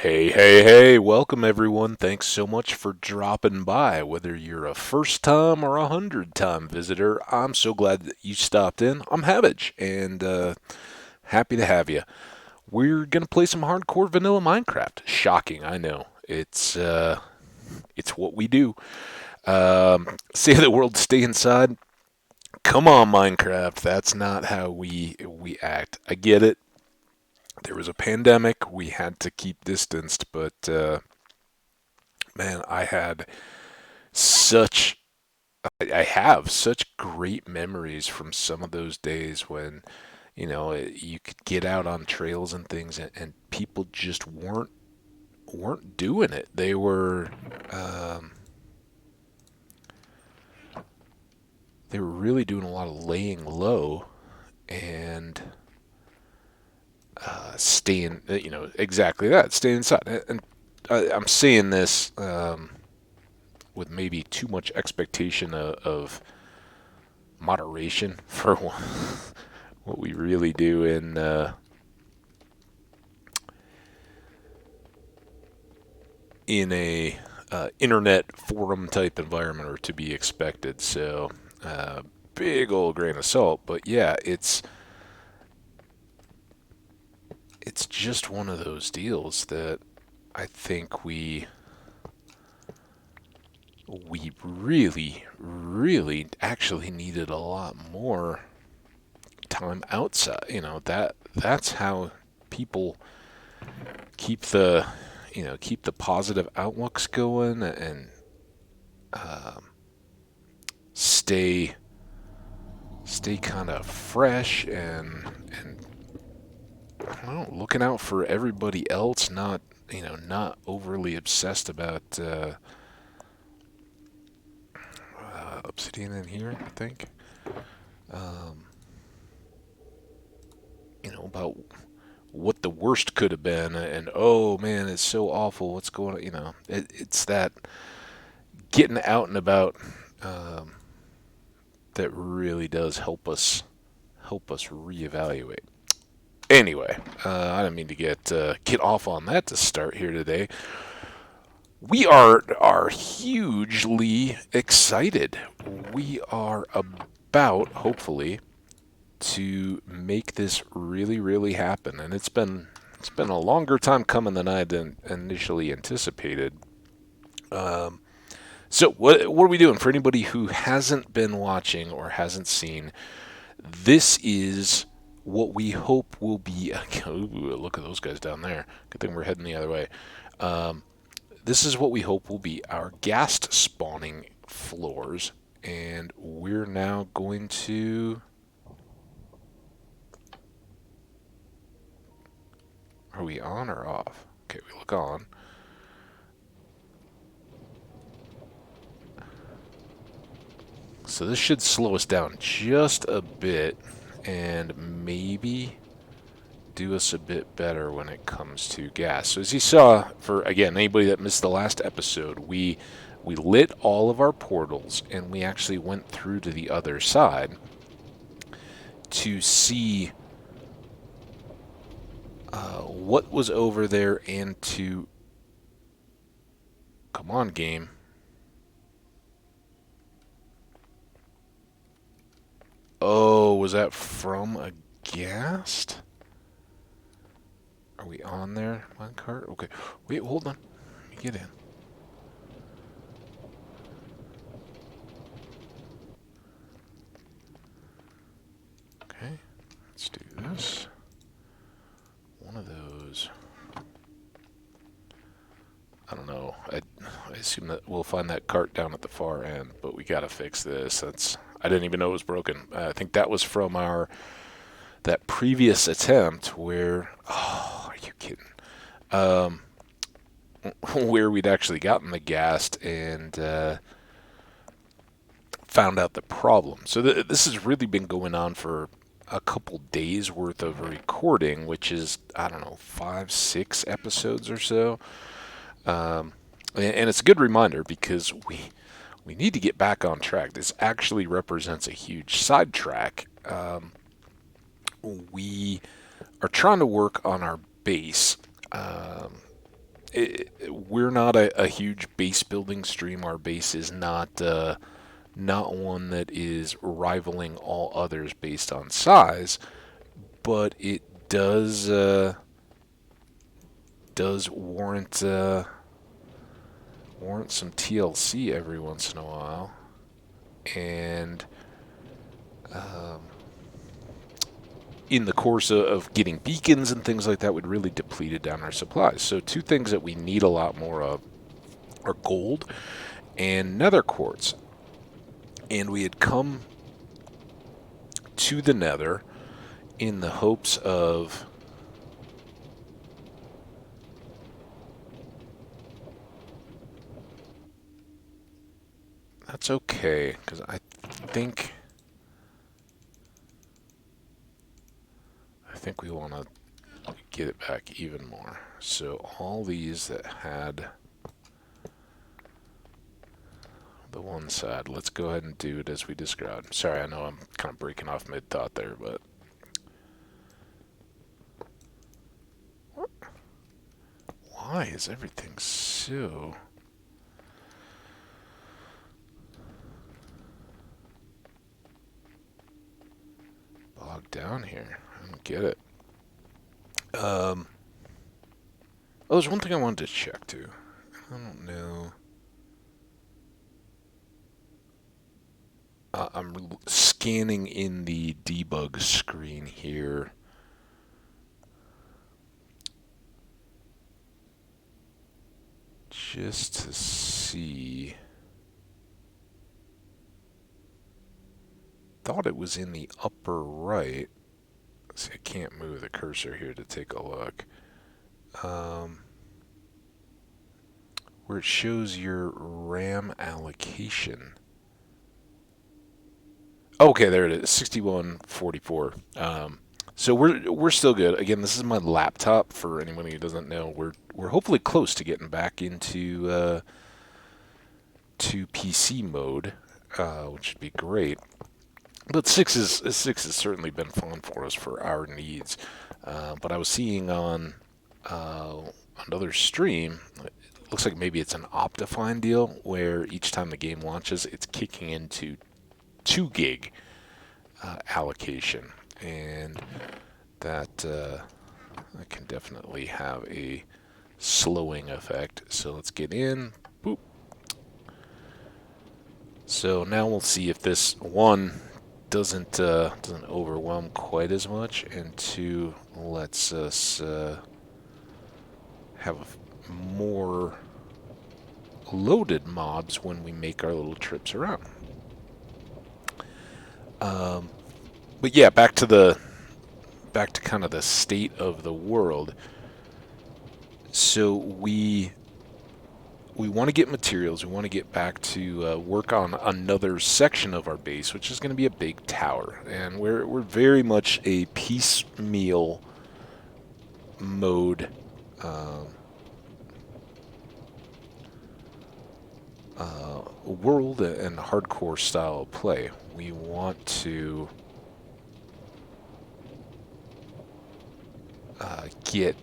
Hey, welcome everyone. Thanks so much for dropping by. Whether you're a first time or 100-time visitor, I'm so glad that you stopped in. I'm Hambbage, and happy to have you. We're going to play some hardcore vanilla Minecraft. Shocking, I know. It's what we do. Save the world, stay inside. Come on, Minecraft. That's not how we act. I get it. There was a pandemic. We had to keep distanced, but man, such I have such great memories from some of those days when you could get out on trails and things, and people just weren't doing it. Um, they were really doing a lot of laying low and staying, exactly that, staying inside. And I'm saying this with maybe too much expectation of moderation for what we really do in a internet forum type environment or to be expected. So big old grain of salt, but yeah, it's just one of those deals that I think we really actually needed a lot more time outside. That's how people keep the positive outlooks going and um, stay kind of fresh and I don't know, looking out for everybody else, not overly obsessed about obsidian in here, I think. Um, about what the worst could have been, and oh man, it's so awful. What's going on? It's that getting out and about um, that really does help us reevaluate. Anyway, I didn't mean to get off on that to start here today. We are hugely excited. We are about, hopefully, to make this really happen, and it's been a longer time coming than I had initially anticipated. Um, so what are we doing for anybody who hasn't been watching or hasn't seen? This is what we hope will be. Ooh, look at those guys down there. Good thing we're heading the other way. Um, this is what we hope will be our ghast spawning floors, and we're now going to. Are we on or off? Okay, we look on. So this should slow us down just a bit and maybe do us a bit better when it comes to gas. So as you saw, for again anybody that missed the last episode, we lit all of our portals and we actually went through to the other side to see what was over there and to come on game. Oh, was that from a ghast? Are we on there? Minecart? Okay. Wait, hold on. Let me get in. Okay. Let's do this. One of those. I don't know. I assume that we'll find that cart down at the far end, but we gotta fix this. I didn't even know it was broken. I think that was from that previous attempt where. Oh, are you kidding? Um, where we'd actually gotten the ghast and found out the problem. So this has really been going on for a couple days worth of recording, which is I don't know 5, 6 episodes or so. Um, and it's a good reminder because we need to get back on track. This actually represents a huge sidetrack. We are trying to work on our base. we're not a huge base building stream. Our base is not one that is rivaling all others based on size, but it does warrant some TLC every once in a while, and um, in the course of getting beacons and things like that, would really depleted down our supplies. So two things that we need a lot more of are gold and nether quartz. And we had come to the nether in the hopes of that's okay, because I think we want to get it back even more. So all these that had the one side, let's go ahead and do it as we described. Sorry, I know I'm kind of breaking off mid-thought there, but why is everything so bogged down here? I don't get it. Oh, there's one thing I wanted to check too. I don't know. I'm scanning in the debug screen here. Just to see. Thought it was in the upper right. See, I can't move the cursor here to take a look. Where it shows your RAM allocation. Okay, there it is, 6144. So we're still good. Again, this is my laptop. For anyone who doesn't know, we're hopefully close to getting back into to PC mode, which would be great. But six has certainly been fun for us for our needs. But I was seeing on another stream, it looks like maybe it's an Optifine deal where each time the game launches, it's kicking into 2 gig allocation, and that can definitely have a slowing effect. So let's get in. Boop. So now we'll see if this one doesn't overwhelm quite as much, and 2 lets us have more loaded mobs when we make our little trips around. But yeah, back to kind of the state of the world. So we want to get materials. We want to get back to work on another section of our base, which is going to be a big tower. And we're very much a piecemeal mode world and hardcore style of play. We want to get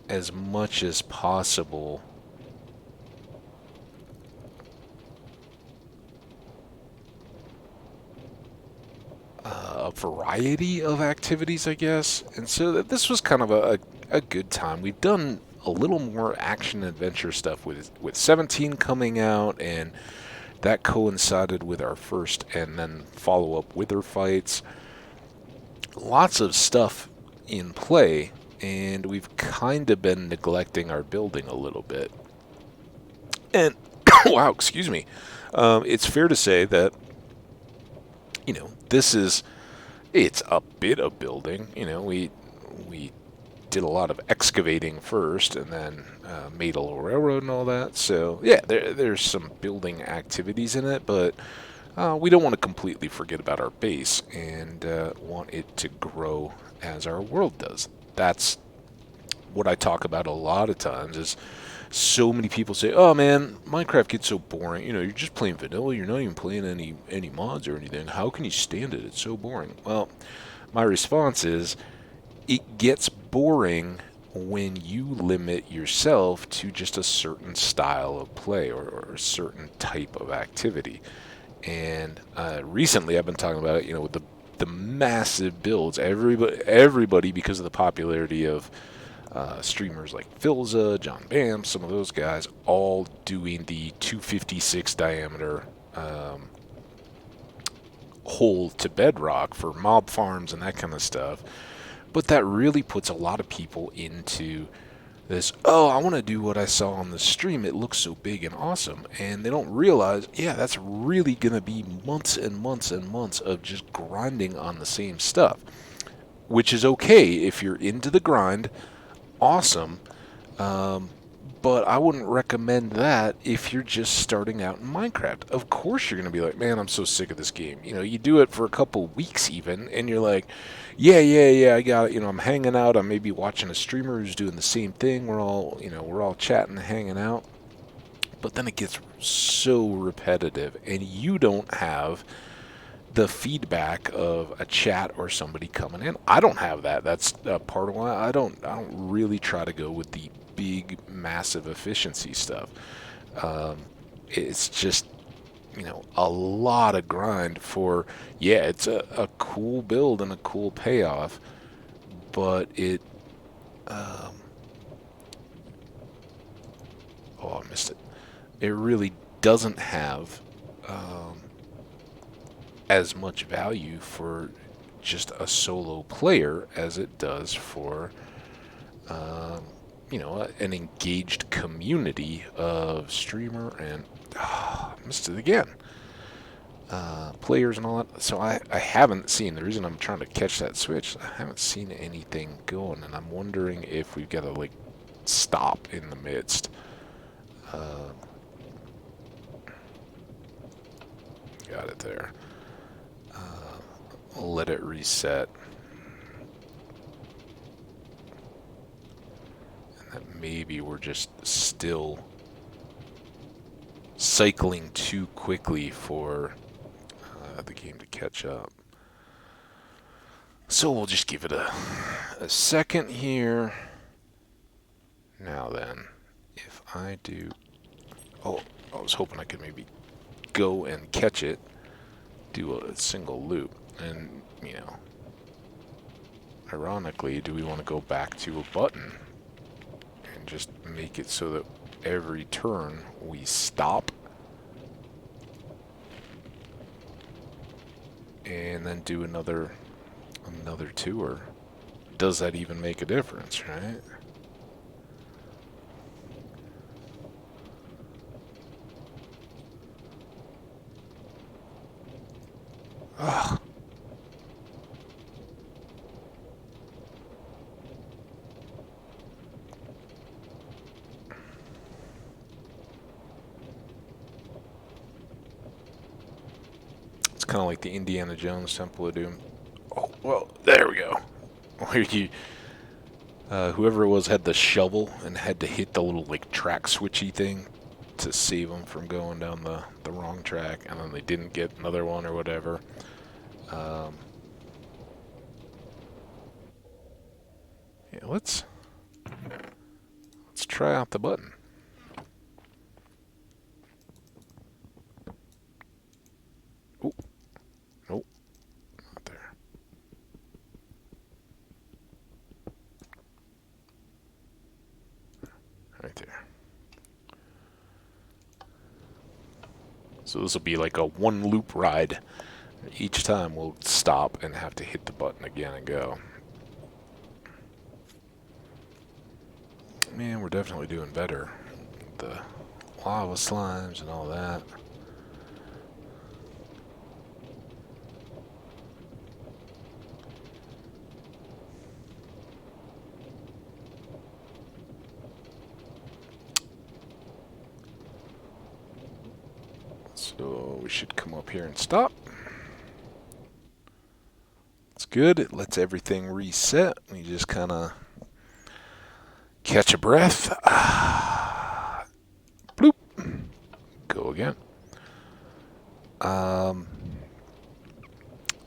as much as possible a variety of activities, I guess. And so this was kind of a good time. We've done a little more action adventure stuff with 17 coming out, and that coincided with our first and then follow-up wither fights. Lots of stuff in play, and we've kind of been neglecting our building a little bit. And, wow, excuse me. It's fair to say that, it's a bit of building. We did a lot of excavating first, and then made a little railroad and all that. So yeah, there's some building activities in it, but we don't want to completely forget about our base and want it to grow as our world does. That's what I talk about a lot of times. Is so many people say, "Oh man, Minecraft gets so boring. You're just playing vanilla. You're not even playing any mods or anything. How can you stand it? It's so boring." Well, my response is, it gets boring when you limit yourself to just a certain style of play or a certain type of activity. And recently I've been talking about it, with the massive builds. Everybody, because of the popularity of streamers like Philza, John Bam, some of those guys, all doing the 256 diameter hole to bedrock for mob farms and that kind of stuff. But that really puts a lot of people into this, oh, I want to do what I saw on the stream. It looks so big and awesome. And they don't realize, yeah, that's really going to be months and months and months of just grinding on the same stuff. Which is okay if you're into the grind. Awesome. But I wouldn't recommend that if you're just starting out in Minecraft. Of course you're going to be like, man, I'm so sick of this game. You do it for a couple weeks even, and you're like, yeah, I got it. I'm hanging out. I'm maybe watching a streamer who's doing the same thing. We're all chatting and hanging out. But then it gets so repetitive, and you don't have the feedback of a chat or somebody coming in. I don't have that. That's part of why I don't really try to go with the big, massive efficiency stuff. It's just, a lot of grind for, yeah, it's a cool build and a cool payoff, but it, oh, I missed it. It really doesn't have as much value for just a solo player as it does for an engaged community of streamer and missed it again, players and all that. So I haven't seen, the reason I'm trying to catch that switch, I haven't seen anything going, and I'm wondering if we've got to stop in the midst. Got it there. Let it reset. Maybe we're just still cycling too quickly for the game to catch up. So we'll just give it a second here. Now then, if I do... Oh, I was hoping I could maybe go and catch it, do a single loop, and, ironically, do we want to go back to a button? Just make it so that every turn we stop and then do another tour. Does that even make a difference, right? Ugh. Kind of like the Indiana Jones Temple of Doom. Oh, well, there we go. Where whoever it was had the shovel and had to hit the little track switchy thing to save them from going down the wrong track, and then they didn't get another one or whatever. Yeah, let's try out the button. Nope, not there. Right there. So this will be like a one loop ride. Each time we'll stop and have to hit the button again and go. Man, we're definitely doing better. The lava slimes and all that. So we should come up here and stop. It's good. It lets everything reset. We just kind of catch a breath. Bloop. Go again.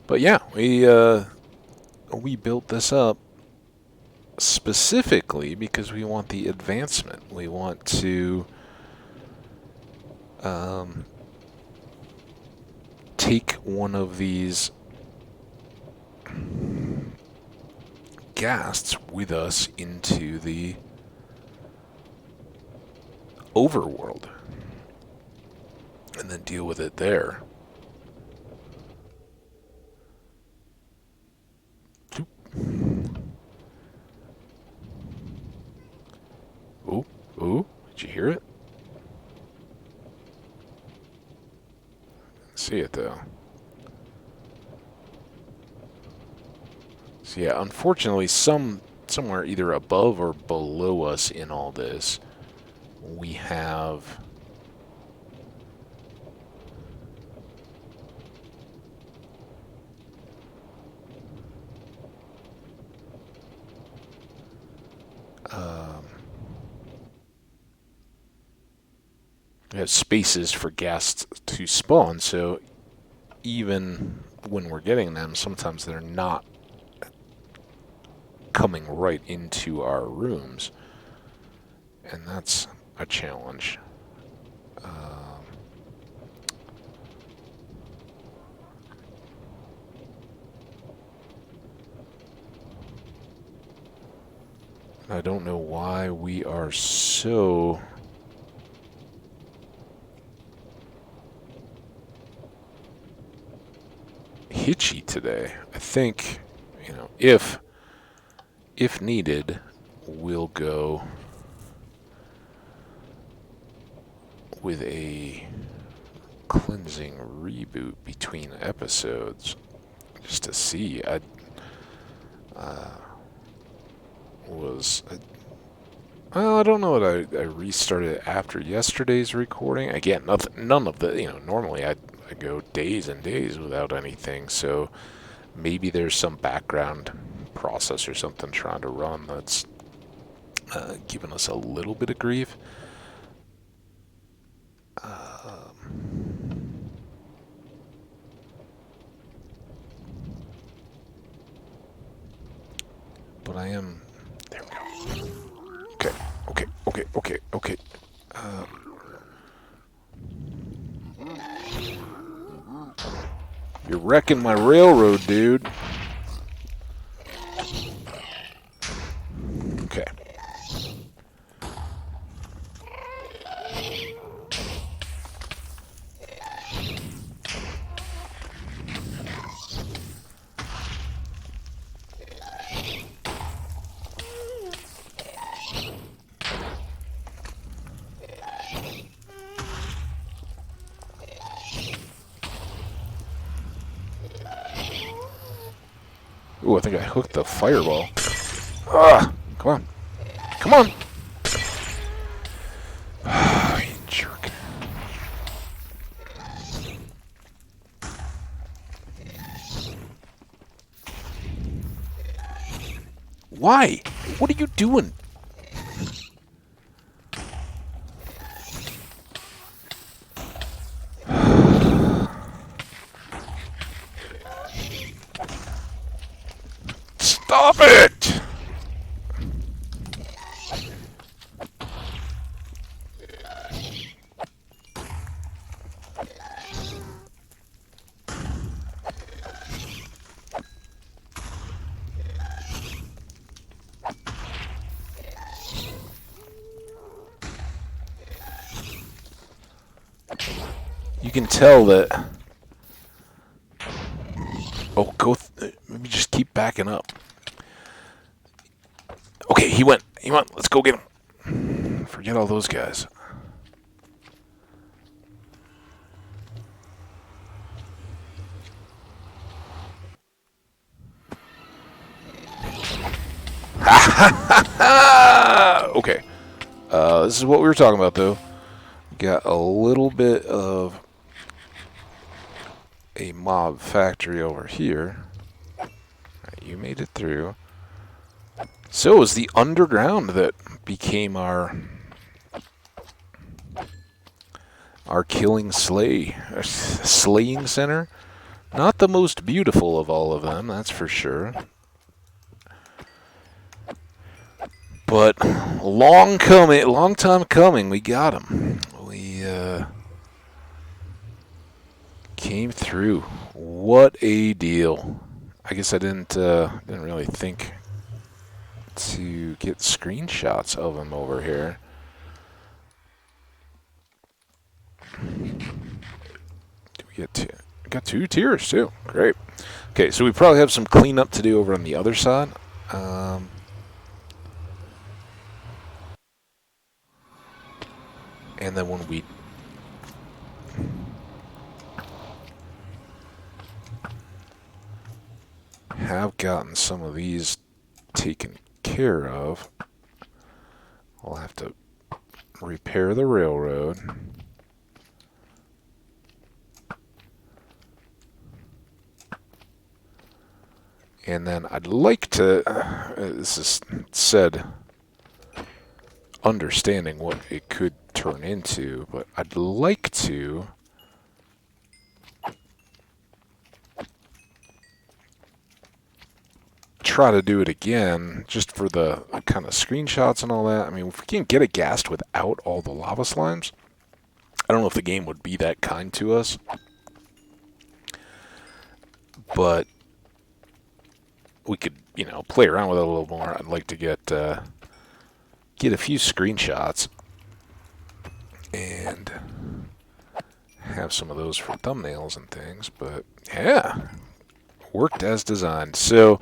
But yeah, we built this up specifically because we want the advancement. We want to take one of these Ghasts with us into the overworld and then deal with it there. Ooh, ooh, did you hear it? See it though. So yeah, unfortunately, somewhere either above or below us in all this, we have spaces for Ghasts to spawn. So even when we're getting them, sometimes they're not coming right into our rooms, and that's a challenge. I don't know why we are so hitchy today. I think, if needed, we'll go with a cleansing reboot between episodes just to see. I don't know that I restarted after yesterday's recording. Again, none of the, normally I go days and days without anything, so maybe there's some background process or something trying to run that's giving us a little bit of grief. But I am... There we go. Okay. You're wrecking my railroad, dude. Okay. Ooh, I think I hooked the fireball. Ah, come on. Come on! You jerk. Why? What are you doing? Stop it! You can tell that... Oh, maybe just keep backing up. Okay, he went. Let's go get him. Forget all those guys. Okay. This is what we were talking about, though. Got a little bit of a mob factory over here. Right, you made it through. So it was the underground that became our slaying center. Not the most beautiful of all of them, that's for sure. But long coming, long time coming, we got him. We came through. What a deal! I guess I didn't really think to get screenshots of him over here. Do we get two? We got 2 tiers too. Great. Okay, so we probably have some cleanup to do over on the other side. Um, and then when we have gotten some of these taken care of, we'll have to repair the railroad. And then I'd like to, this is said understanding what it could turn into, but I'd like to try to do it again just for the kind of screenshots and all that. I mean, if we can't get a ghast without all the lava slimes, I don't know if the game would be that kind to us. But we could, play around with it a little more. I'd like to get a few screenshots and have some of those for thumbnails and things. But yeah, worked as designed. So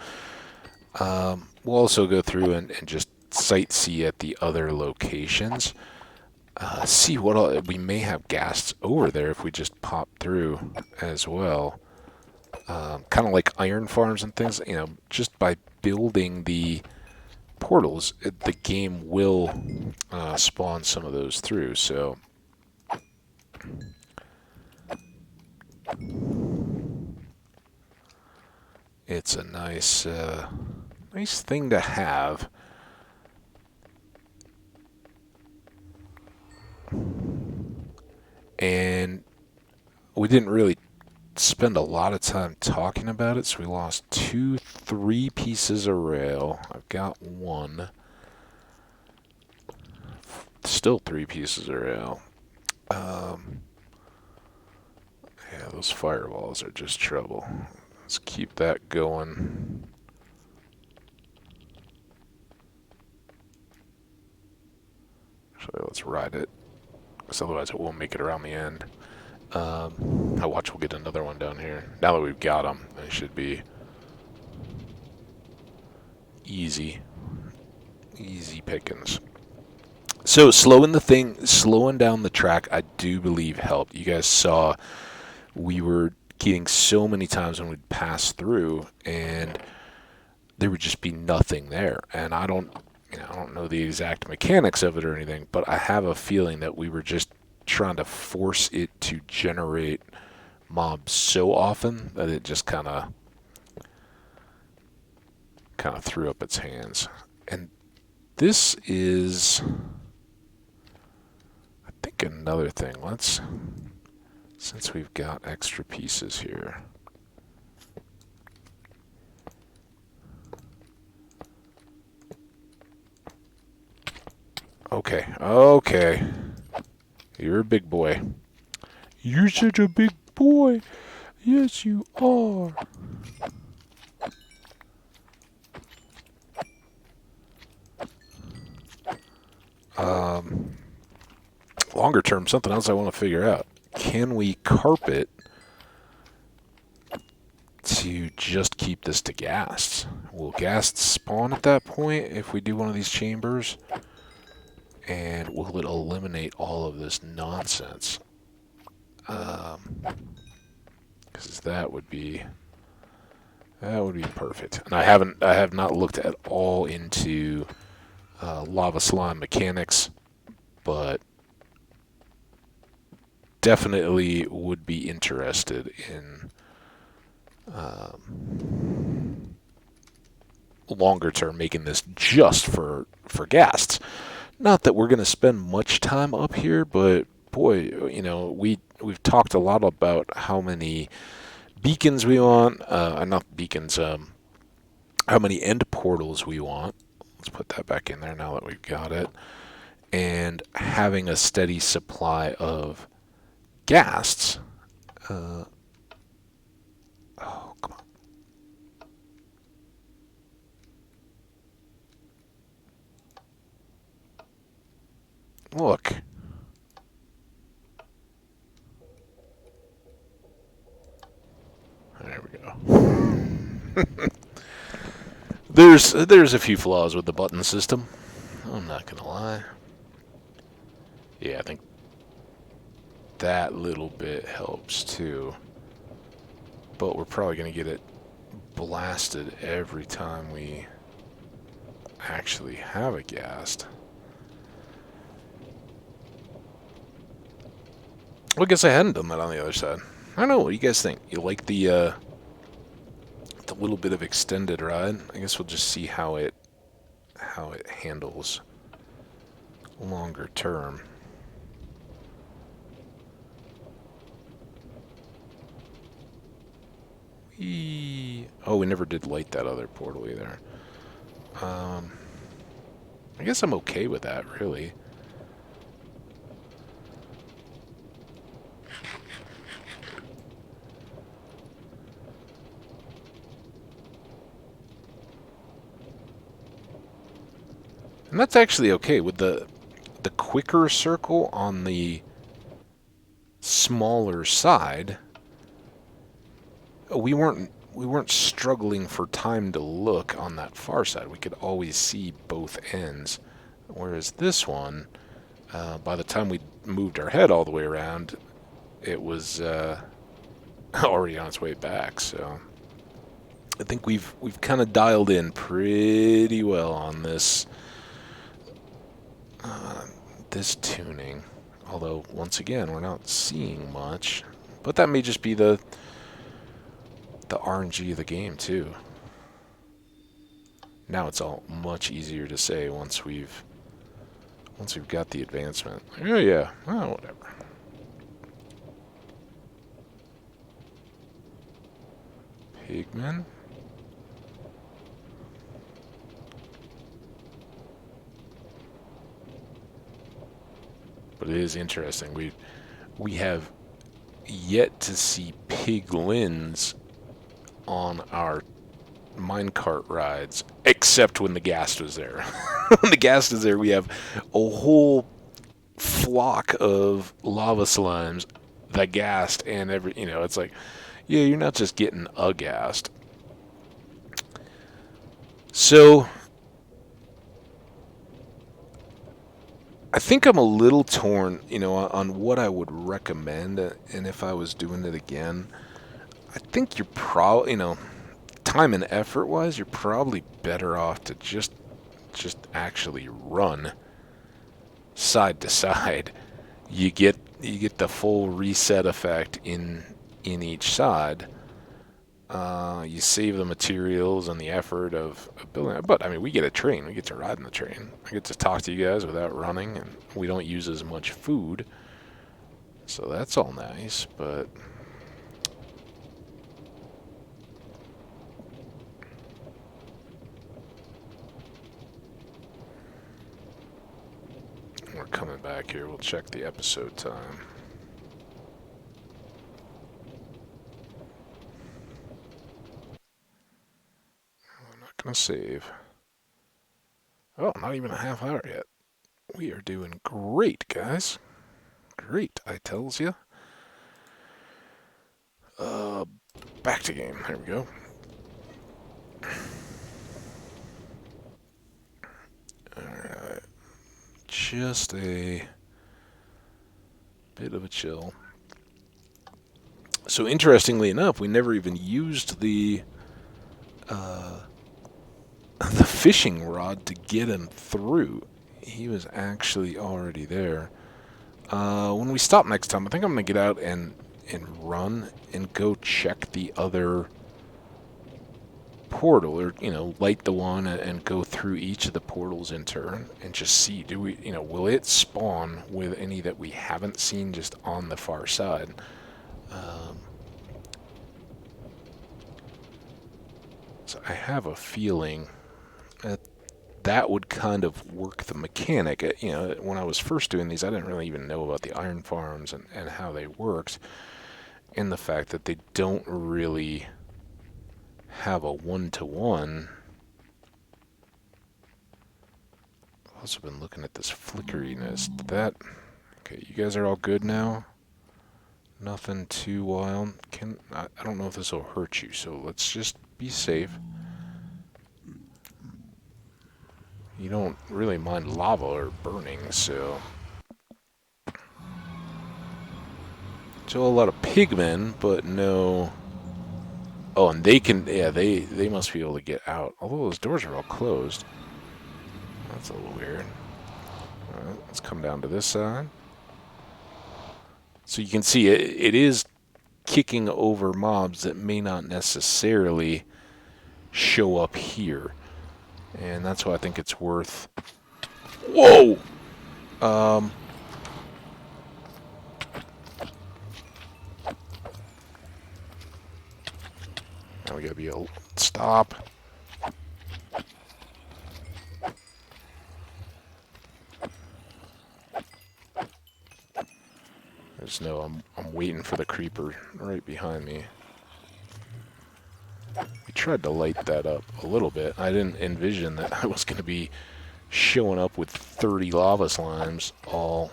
we'll also go through and just sightsee at the other locations. See what we may have ghasts over there if we just pop through as well. Kind of like iron farms and things, just by building the portals, the game will spawn some of those through. So it's a nice thing to have. And we didn't really spend a lot of time talking about it, so we lost 3 pieces of rail. I've got 1. Still 3 pieces of rail. Yeah, those fireballs are just trouble. Let's keep that going. Actually, let's ride it, because otherwise it won't make it around the end. I watch we'll get another one down here. Now that we've got them, they should be easy pickings. So slowing down the track, I do believe helped. You guys saw we were getting so many times when we'd pass through, and there would just be nothing there. And I don't know the exact mechanics of it or anything, but I have a feeling that we were just trying to force it to generate mobs so often that it just kind of threw up its hands. And this is, I think, another thing. Since we've got extra pieces here, okay, you're a big boy. You're such a big boy. Yes, you are. Longer term, something else I want to figure out. Can we carpet to just keep this to ghasts? Will ghasts spawn at that point if we do one of these chambers? And will it eliminate all of this nonsense? Because that would be perfect. And I have not looked at all into lava slime mechanics, but definitely would be interested in longer term making this just for ghasts. Not that we're going to spend much time up here, but boy, we've talked a lot about how many beacons we want, not beacons, how many end portals we want. Let's put that back in there now that we've got it. And having a steady supply of ghasts. Oh, come on. Look. There we go. There's a few flaws with the button system. I'm not gonna lie. Yeah, I think that little bit helps too. But we're probably gonna get it blasted every time we actually have a ghast. Well, I guess I hadn't done that on the other side. I don't know. What do you guys think? You like the little bit of extended ride? I guess we'll just see how it handles longer term. Oh, we never did light that other portal either. I guess I'm okay with that, really. And that's actually okay with the quicker circle on the smaller side. We weren't struggling for time to look on that far side. We could always see both ends. Whereas this one, by the time we moved our head all the way around, it was already on its way back. So I think we've kind of dialed in pretty well on this this tuning. Although once again, we're not seeing much, but that may just be the RNG of the game too. Now it's all much easier to say once we've got the advancement. Oh yeah, well, whatever. Pigmen. But it is interesting. We have yet to see piglins on our minecart rides, except when the ghast was there. When the ghast is there, we have a whole flock of lava slimes, the ghast, and it's like, yeah, you're not just getting a ghast. So I think I'm a little torn, on what I would recommend, and if I was doing it again, I think you're probably, time and effort wise, you're probably better off to just actually run side to side. You get the full reset effect in each side. You save the materials and the effort of building it. But, I mean, we get a train. We get to ride in the train. I get to talk to you guys without running, and we don't use as much food. So that's all nice, but we're coming back here. We'll check the episode time. I'm not going to save. Oh, not even a half hour yet. We are doing great, guys. Great, I tells you. Back to game. There we go. Alright. Just a bit of a chill. So interestingly enough, we never even used the fishing rod to get him through. He was actually already there. When we stop next time, I think I'm going to get out and run and go check the other portal, or light the one and go through each of the portals in turn and just see, do we, will it spawn with any that we haven't seen just on the far side. So I have a feeling that that would kind of work the mechanic. You know, when I was first doing these, I didn't really even know about the iron farms and how they worked, and the fact that they don't really have a one-to-one. I've also been looking at this flickeriness. Okay, you guys are all good now? Nothing too wild. I don't know if this will hurt you, so let's just be safe. You don't really mind lava or burning, so... So a lot of pigmen, but no... Oh, and they can... Yeah, they must be able to get out. Although those doors are all closed. That's a little weird. Alright, let's come down to this side. So you can see it is kicking over mobs that may not necessarily show up here. And that's why I think it's worth... Whoa! Now we gotta be able... Stop. There's no... I'm waiting for the creeper right behind me. We tried to light that up a little bit. I didn't envision that I was going to be showing up with 30 lava slimes all...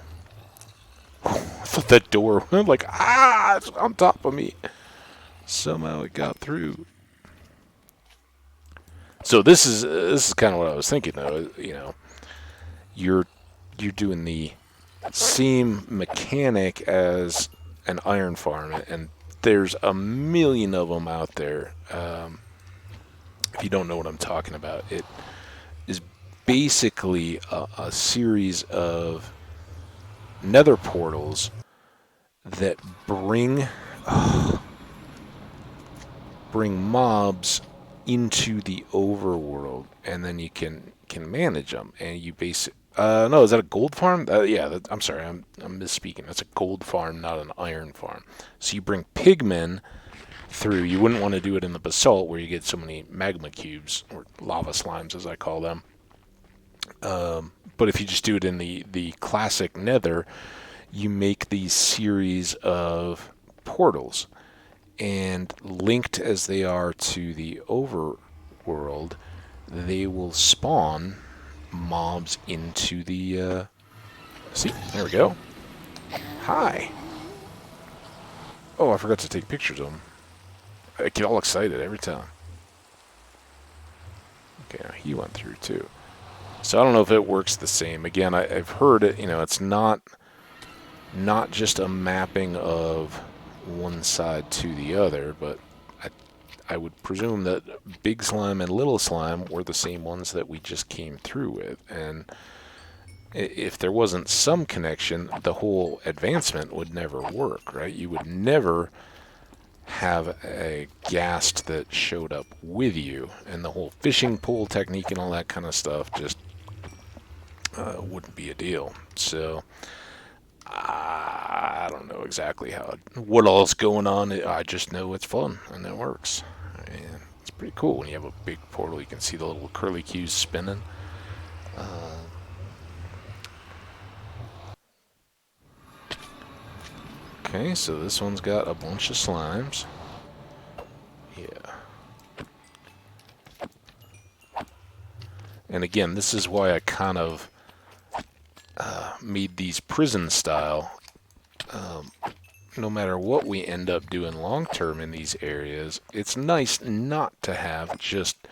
I thought that door went like, it's on top of me. Somehow it got through. So this is kind of what I was thinking, though. You know, you're doing the same mechanic as an iron farm, and there's a million of them out there. If you don't know what I'm talking about, it is basically a series of nether portals that bring mobs into the overworld, and then you can manage them. And you no, is that a gold farm? Yeah, I'm sorry, I'm misspeaking. That's a gold farm, not an iron farm. So you bring pigmen through. You wouldn't want to do it in the basalt where you get so many magma cubes, or lava slimes as I call them. But if you just do it in the classic nether, you make these series of portals. And linked as they are to the overworld, they will spawn mobs into the... See? There we go. Hi. Oh, I forgot to take pictures of them. I get all excited every time. Okay, now he went through too. So I don't know if it works the same. Again, I've heard it, you know, it's not just a mapping of one side to the other, but I would presume that big slime and little slime were the same ones that we just came through with. And if there wasn't some connection, the whole advancement would never work, right? You would never have a ghast that showed up with you, and the whole fishing pole technique and all that kind of stuff just wouldn't be a deal. So I don't know exactly what all is going on. I just know it's fun and it works. And it's pretty cool when you have a big portal. You can see the little curly cues spinning. Okay, so this one's got a bunch of slimes. Yeah. And again, this is why I kind of made these prison style. No matter what we end up doing long term in these areas, it's nice not to have just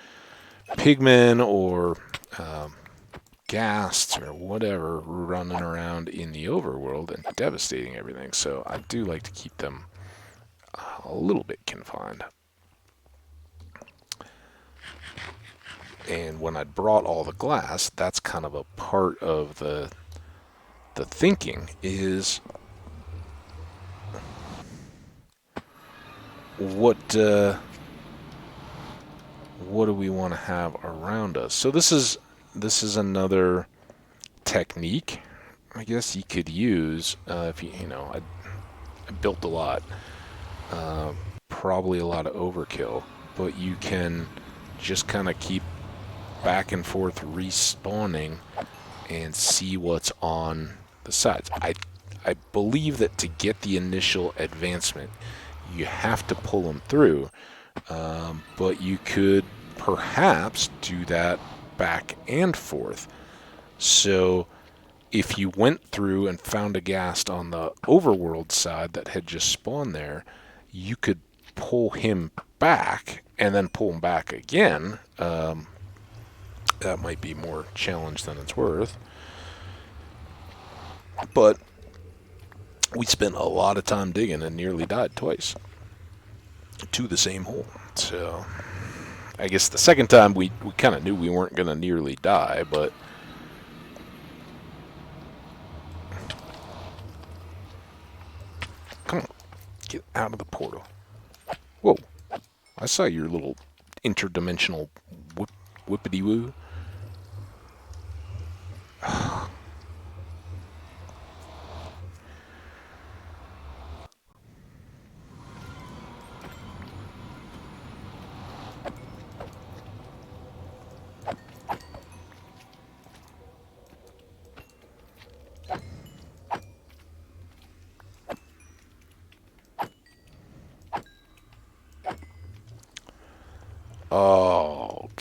pigmen or ghasts or whatever running around in the overworld and devastating everything. So I do like to keep them a little bit confined. And when I brought all the glass, that's kind of a part of the thinking is what do we want to have around us? So this is another technique, I guess you could use if you know. I built a lot, probably a lot of overkill, but you can just kind of keep back and forth respawning and see what's on the sides. I believe that to get the initial advancement, you have to pull them through, but you could perhaps do that back and forth. So if you went through and found a ghast on the overworld side that had just spawned there, you could pull him back and then pull him back again. That might be more challenge than it's worth. But we spent a lot of time digging and nearly died twice to the same hole. So I guess the second time we kind of knew we weren't going to nearly die, but come on, get out of the portal. Whoa, I saw your little interdimensional whippity-woo.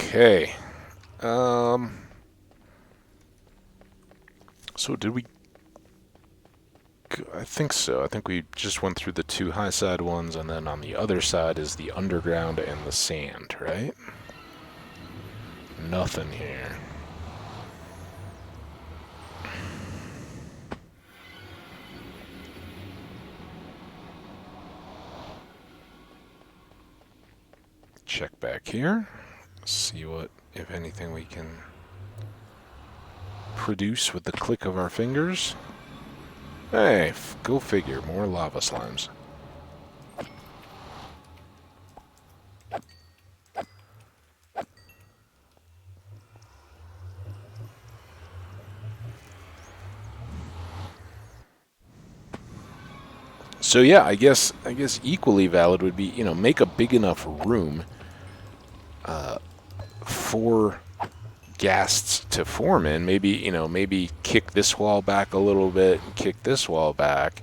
Okay. So did we... I think so. I think we just went through the two high side ones, and then on the other side is the underground and the sand, right? Nothing here. Check back here. See what, if anything, we can produce with the click of our fingers. Hey, go figure. More lava slimes. So yeah, I guess equally valid would be, make a big enough room for ghasts to form in. Maybe kick this wall back a little bit, and kick this wall back,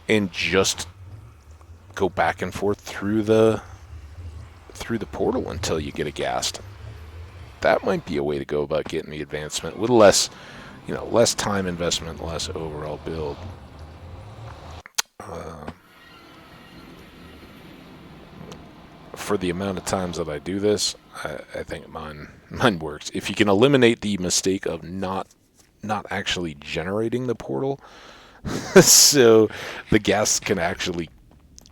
and just go back and forth through the portal until you get a ghast. That might be a way to go about getting the advancement with less time investment, less overall build. For the amount of times that I do this, I think mine works. If you can eliminate the mistake of not actually generating the portal, so the ghast can actually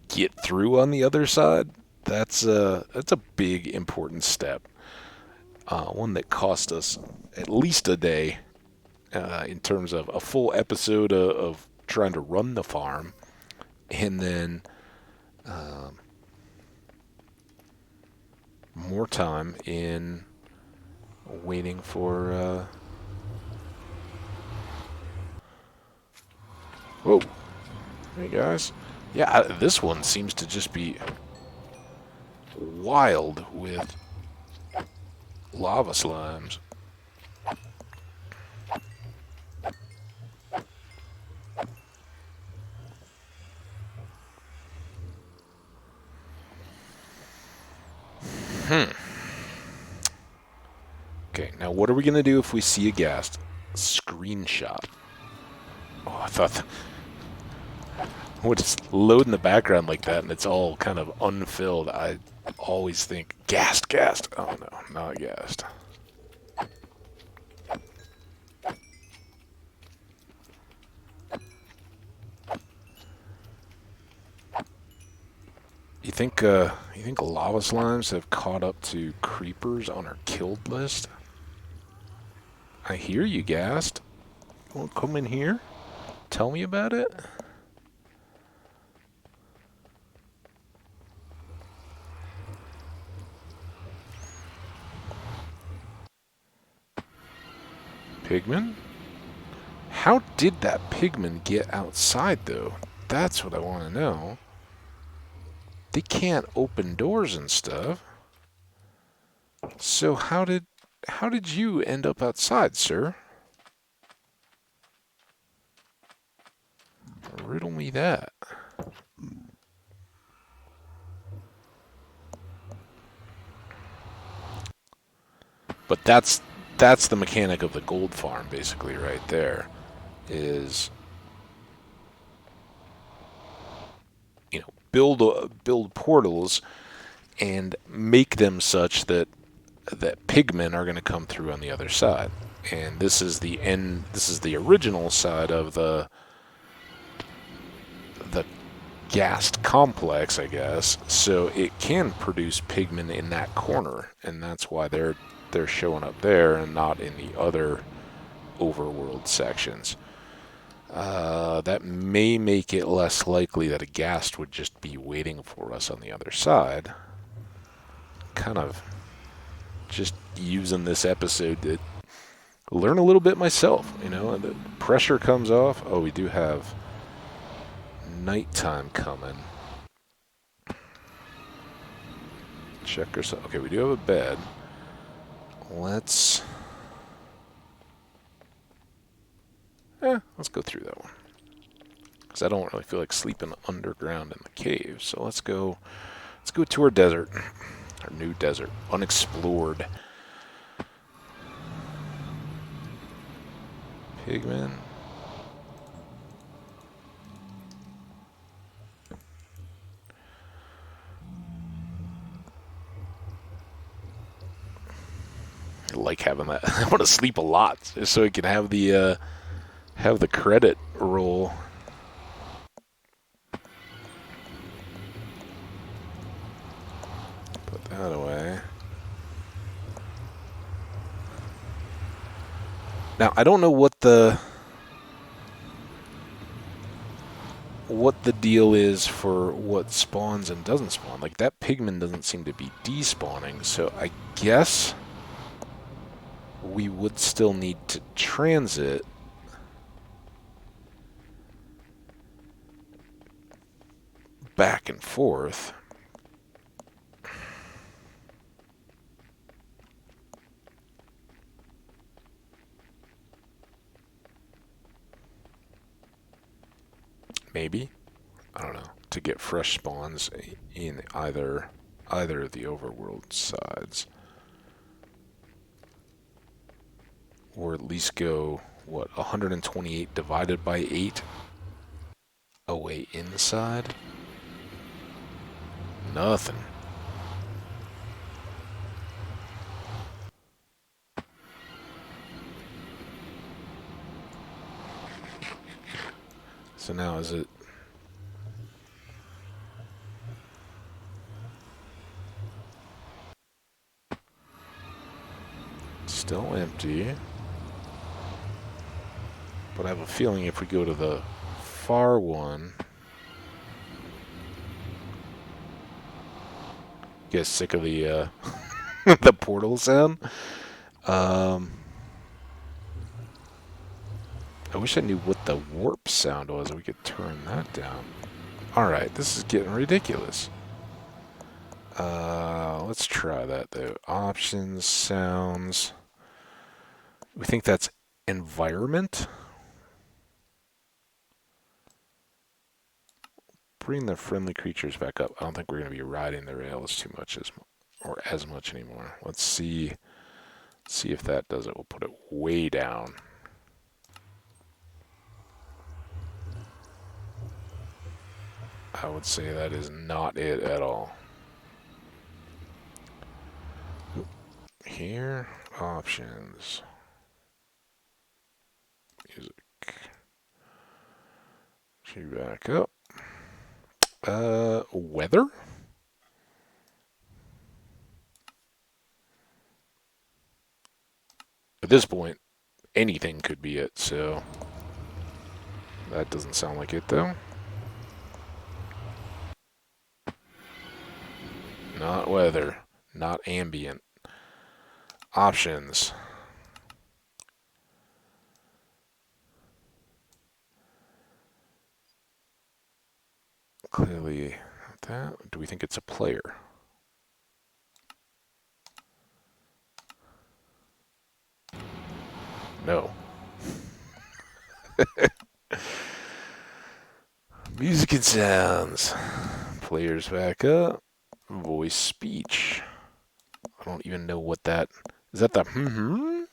get through on the other side, that's a big important step. One that cost us at least a day in terms of a full episode of trying to run the farm, and then more time in waiting for... Whoa. Hey, guys. Yeah, this one seems to just be wild with lava slimes. Okay, now what are we going to do if we see a ghast? Screenshot. Oh, I thought... When it's load in the background like that and it's all kind of unfilled, I always think, ghast. Oh no, not ghast. You think lava slimes have caught up to creepers on our killed list? I hear you, ghast. You want to come in here? Tell me about it? Pigmen? How did that pigmen get outside, though? That's what I want to know. They can't open doors and stuff. So how did How did you end up outside, sir? Riddle me that. But that's the mechanic of the gold farm, basically, right there. Is build portals and make them such that pigmen are going to come through on the other side. And this is the end. This is the original side of the Ghast complex, I guess. So it can produce pigmen in that corner, and that's why they're showing up there and not in the other overworld sections. That may make it less likely that a Ghast would just be waiting for us on the other side. Kind of just using this episode to learn a little bit myself. The pressure comes off. Oh, we do have nighttime coming. Check ourselves. Okay, we do have a bed. Let's go through that one. Because I don't really feel like sleeping underground in the cave. So let's go to our desert. Our new desert. Unexplored. Pigmen. I like having that. I want to sleep a lot just so I can have the credit roll. Put that away. Now I don't know what the deal is for what spawns and doesn't spawn. Like that pigman doesn't seem to be despawning, so I guess we would still need to transit back and forth. Maybe. I don't know. To get fresh spawns in either of the overworld sides. Or at least go, 128 divided by 8 away inside? Nothing. So now is it... Still empty. But I have a feeling if we go to the far one... Get sick of the the portal sound? I wish I knew what the warp sound was. We could turn that down. Alright, this is getting ridiculous. Let's try that though. Options, sounds. We think that's environment. Bring the friendly creatures back up. I don't think we're going to be riding the rails too much as much anymore. Let's see if that does it. We'll put it way down. I would say that is not it at all. Here, options. Music. Should back up. Weather? At this point, anything could be it, so that doesn't sound like it though. Not weather, not ambient. Options. Clearly that. Do we think it's a player? No. Music and sounds. Players back up. Voice speech. I don't even know what that is. That the hmm?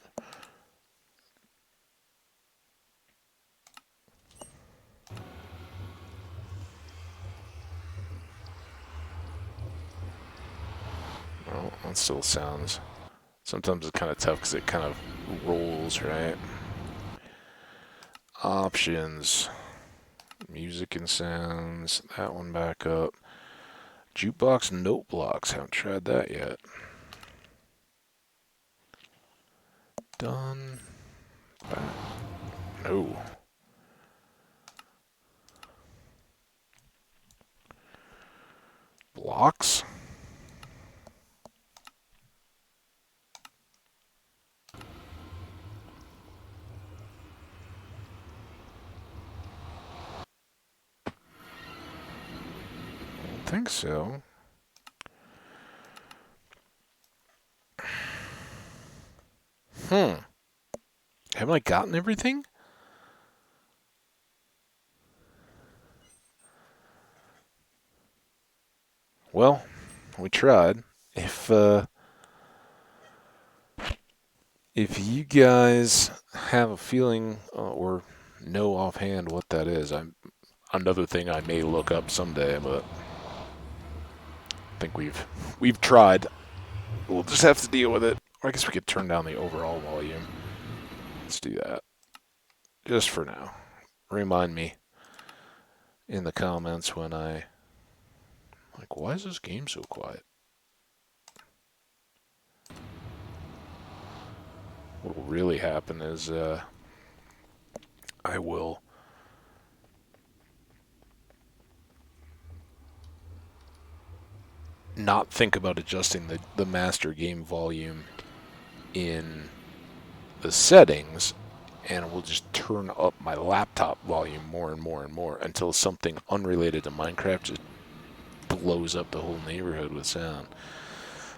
Oh, that still sounds. Sometimes it's kind of tough because it kind of rolls, right? Options. Music and sounds. That one back up. Jukebox note blocks. Haven't tried that yet. Done. Back. No. Blocks? I don't think so. Hmm. Haven't I gotten everything? Well, we tried. If uh, if you guys have a feeling or know offhand what that is, I'm another thing I may look up someday, but I think we've tried. We'll just have to deal with it. Or I guess we could turn down the overall volume. Let's do that. Just for now. Remind me in the comments when I like, why is this game so quiet? What will really happen is I will not think about adjusting the master game volume in the settings, and we'll just turn up my laptop volume more and more and more until something unrelated to Minecraft just blows up the whole neighborhood with sound.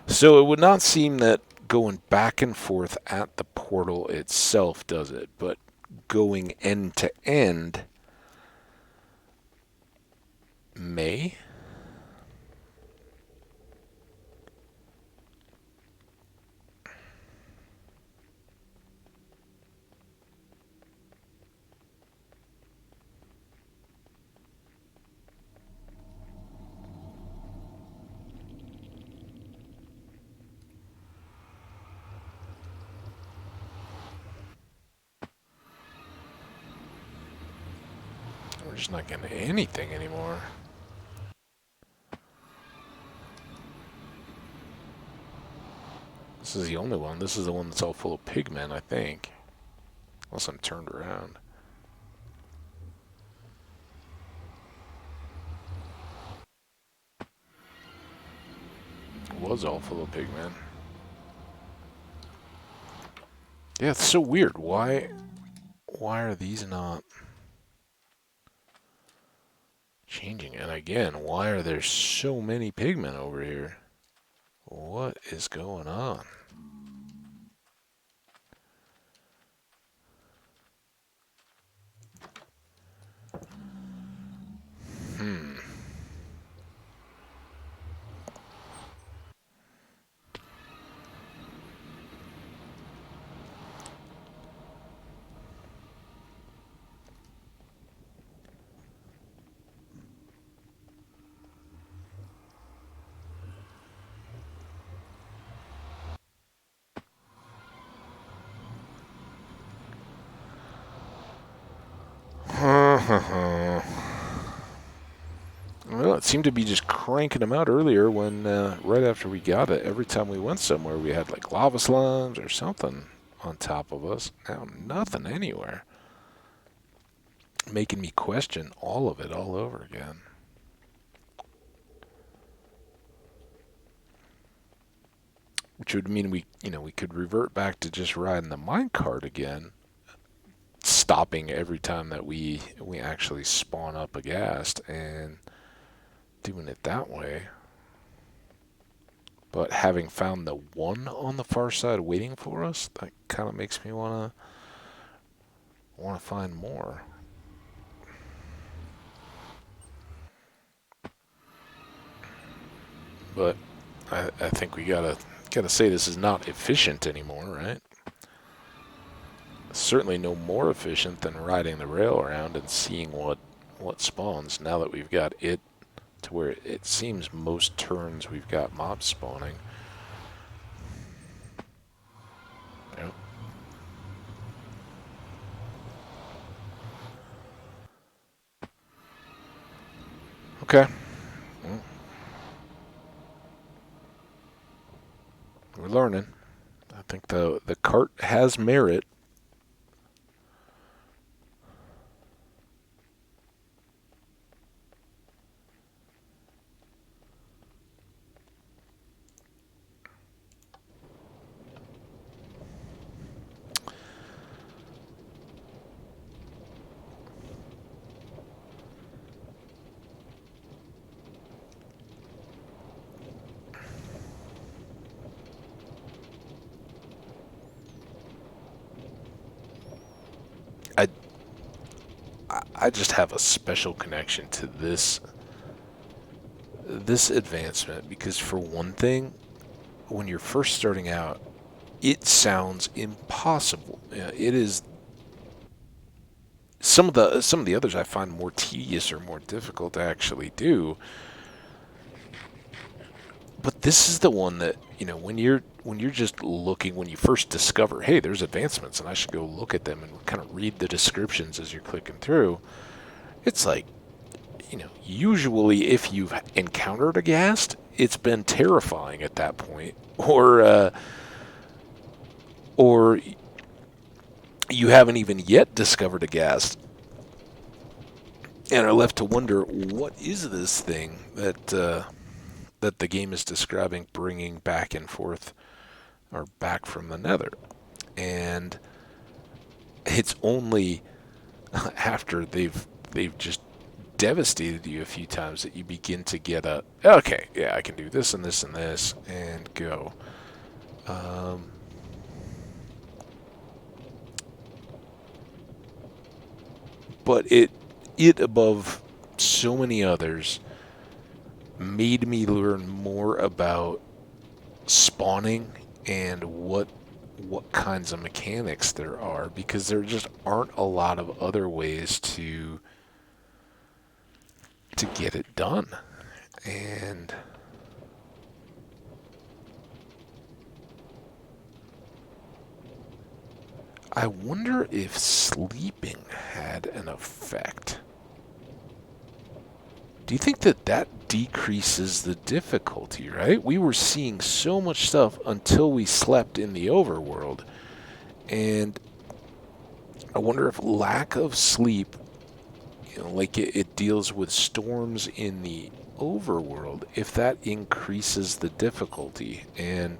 So it would not seem that going back and forth at the portal itself does it, but going end to end may. We're just not getting anything anymore. This is the only one. This is the one that's all full of pigmen, I think. Unless I'm turned around. It was all full of pigmen. Yeah, it's so weird. Why are these not changing? And again, why are there so many pigmen over here? What is going on? Hmm. Well, it seemed to be just cranking them out earlier when, right after we got it, every time we went somewhere, we had like lava slimes or something on top of us. Now, nothing anywhere. Making me question all of it all over again. Which would mean we could revert back to just riding the minecart again, stopping every time that we actually spawn up a ghast and doing it that way. But having found the one on the far side waiting for us, that kind of makes me want to want to find more. But I think we gotta say this is not efficient anymore, right? Certainly no more efficient than riding the rail around and seeing what spawns. Now that we've got it to where it seems most turns we've got mobs spawning. Yep. Okay. Well, we're learning. I think the cart has merit. I I just have a special connection to this advancement because for one thing, when you're first starting out, it sounds impossible. It is some of the others I find more tedious or more difficult to actually do. But this is the one that, when you're just looking, when you first discover, hey, there's advancements and I should go look at them and kind of read the descriptions as you're clicking through. It's like, usually if you've encountered a ghast, it's been terrifying at that point, or you haven't even yet discovered a ghast and are left to wonder what is this thing that the game is describing bringing back and forth or back from the nether. And it's only after they've just devastated you a few times that you begin to get a, okay, yeah, I can do this and this and this and go. Um, but it above so many others made me learn more about spawning and what kinds of mechanics there are, because there just aren't a lot of other ways to get it done. And I wonder if sleeping had an effect. Do you think that that decreases the difficulty, right? We were seeing so much stuff until we slept in the overworld. And I wonder if lack of sleep, like it deals with storms in the overworld, if that increases the difficulty. And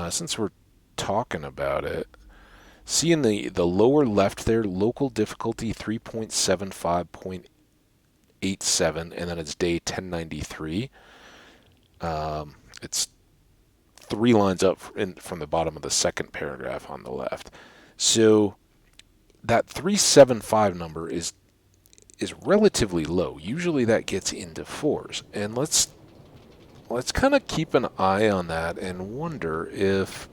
since we're talking about it, see in the lower left there, local difficulty 3.75.87, and then it's day 1093. It's 3 lines up from the bottom of the second paragraph on the left. So that 375 number is relatively low. Usually that gets into fours. And let's kind of keep an eye on that and wonder if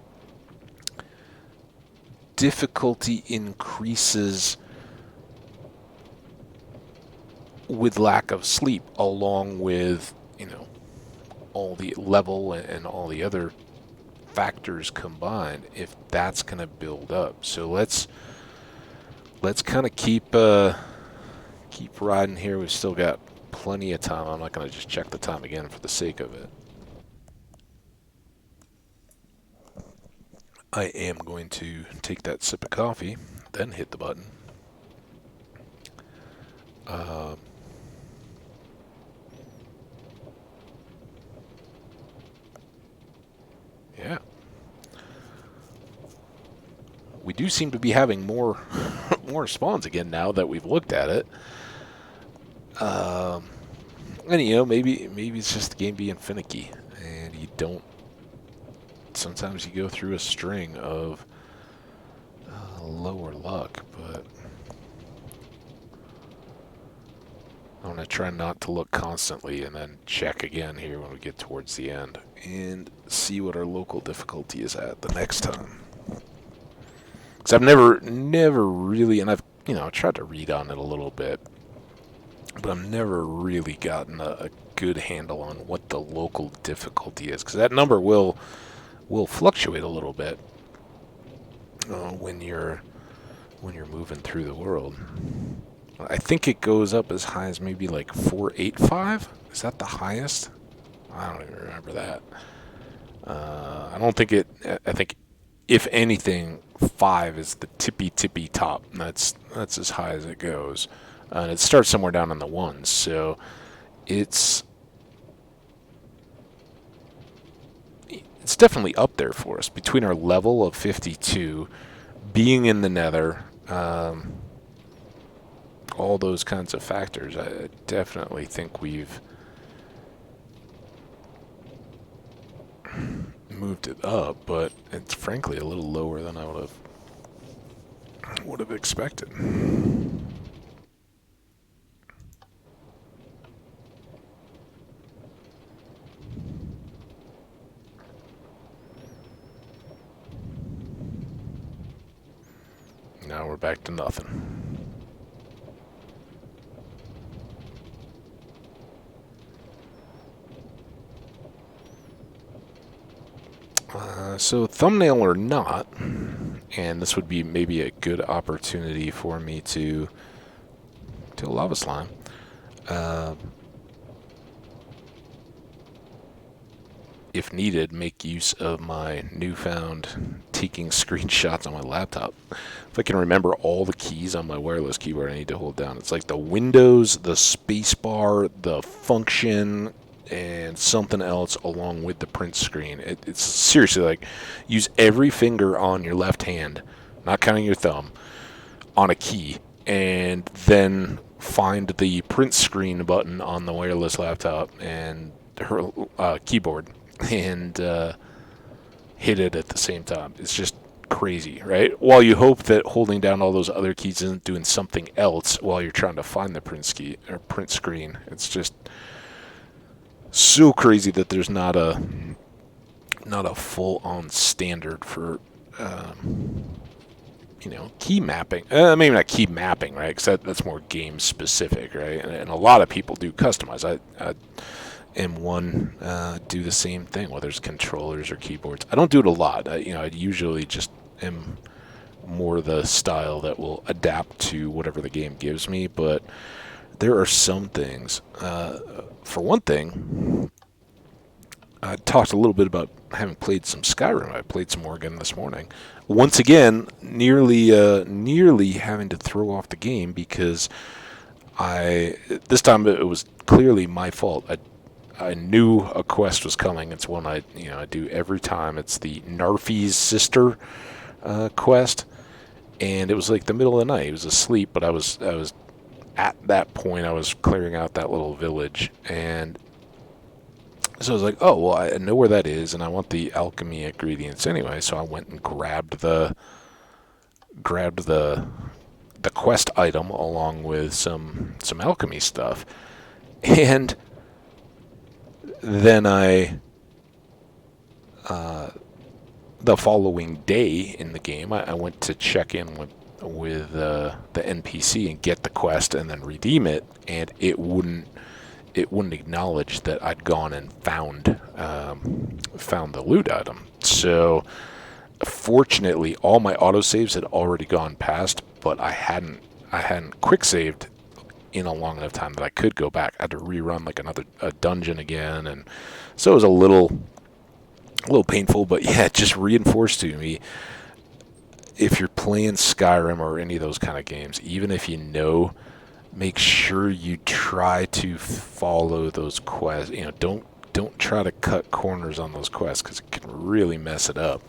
difficulty increases with lack of sleep, along with, all the level and all the other factors combined, if that's going to build up. So let's kind of keep riding here. We've still got plenty of time. I'm not going to just check the time again for the sake of it. I am going to take that sip of coffee, then hit the button. Uh, yeah. We do seem to be having more more spawns again now that we've looked at it. Um, and maybe it's just the game being finicky, and you don't. Sometimes you go through a string of lower luck, but I'm going to try not to look constantly and then check again here when we get towards the end and see what our local difficulty is at the next time. Because I've never really, and I've, tried to read on it a little bit, but I've never really gotten a good handle on what the local difficulty is. Because that number will fluctuate a little bit when you're moving through the world. I think it goes up as high as maybe like 485. Is that the highest? I don't even remember that. I don't think it. I think, if anything, 5 is the tippy top. That's as high as it goes, and it starts somewhere down in the ones. So it's definitely up there for us between our level of 52, being in the nether. All those kinds of factors, I definitely think we've moved it up, but it's frankly a little lower than I would have expected. Now we're back to nothing. So thumbnail or not, and this would be maybe a good opportunity for me to lava slime. If needed, make use of my newfound taking screenshots on my laptop. If I can remember all the keys on my wireless keyboard I need to hold down. It's like the Windows, the space bar, the function, and something else along with the print screen. It's seriously like, use every finger on your left hand, not counting your thumb, on a key, and then find the print screen button on the wireless laptop and her keyboard, and hit it at the same time. It's just crazy, right? While you hope that holding down all those other keys isn't doing something else while you're trying to find the print screen. It's just so crazy that there's not a full-on standard for key mapping. Maybe not key mapping, right? Because that's more game specific, right? And a lot of people do customize. I M1 do the same thing, whether it's controllers or keyboards. I don't do it a lot. I usually just am more the style that will adapt to whatever the game gives me, but there are some things. For one thing, I talked a little bit about having played some Skyrim. I played some more again this morning. Once again, nearly having to throw off the game because this time it was clearly my fault. I knew a quest was coming. It's one I do every time. It's the Narfi's sister quest, and it was like the middle of the night. He was asleep, but I was at that point. I was clearing out that little village, and so I was like, oh well, I know where that is, and I want the alchemy ingredients anyway. So I went and grabbed the quest item along with some alchemy stuff, and then the following day in the game, I went to check in with the NPC and get the quest and then redeem it, and it wouldn't acknowledge that I'd gone and found the loot item. So fortunately, all my autosaves had already gone past, but I hadn't quick saved in a long enough time that I could go back. I had to rerun like a dungeon again, and so it was a little painful, but yeah, it just reinforced to me, if you're playing Skyrim or any of those kind of games, even if make sure you try to follow those quests. Don't try to cut corners on those quests because it can really mess it up.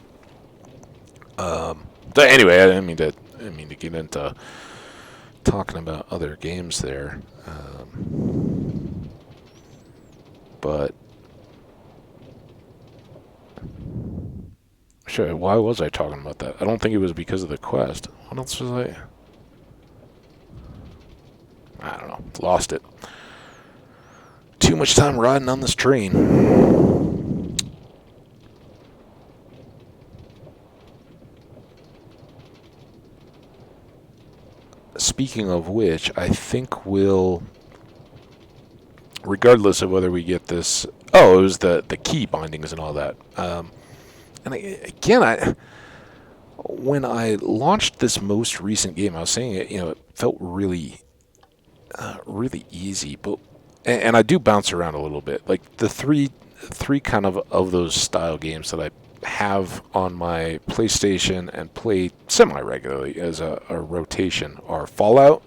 But anyway, I didn't mean to get into talking about other games there, but sure, why was I talking about that? I don't think it was because of the quest. What else was I don't know, lost it. much time riding on this train. Speaking of which, I think we'll, regardless of whether we get this. Oh, it was the key bindings and all that. And again, when I launched this most recent game, I was saying it felt really easy, but and I do bounce around a little bit. Like the three kind of those style games that I have on my PlayStation and play semi regularly as a rotation are Fallout,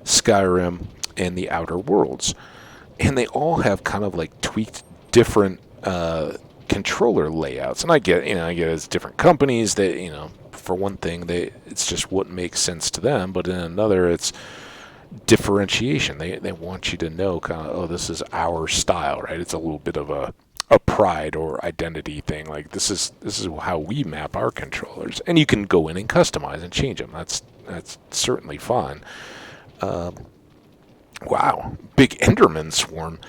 Skyrim, and The Outer Worlds, and they all have kind of like tweaked different controller layouts. And I get it's different companies that for one thing it's just what makes sense to them, but in another it's differentiation. They want you to know kind of, oh, this is our style, right? It's a little bit of a pride or identity thing. Like this is how we map our controllers, and you can go in and customize and change them. That's certainly fine. Wow, big Enderman swarm.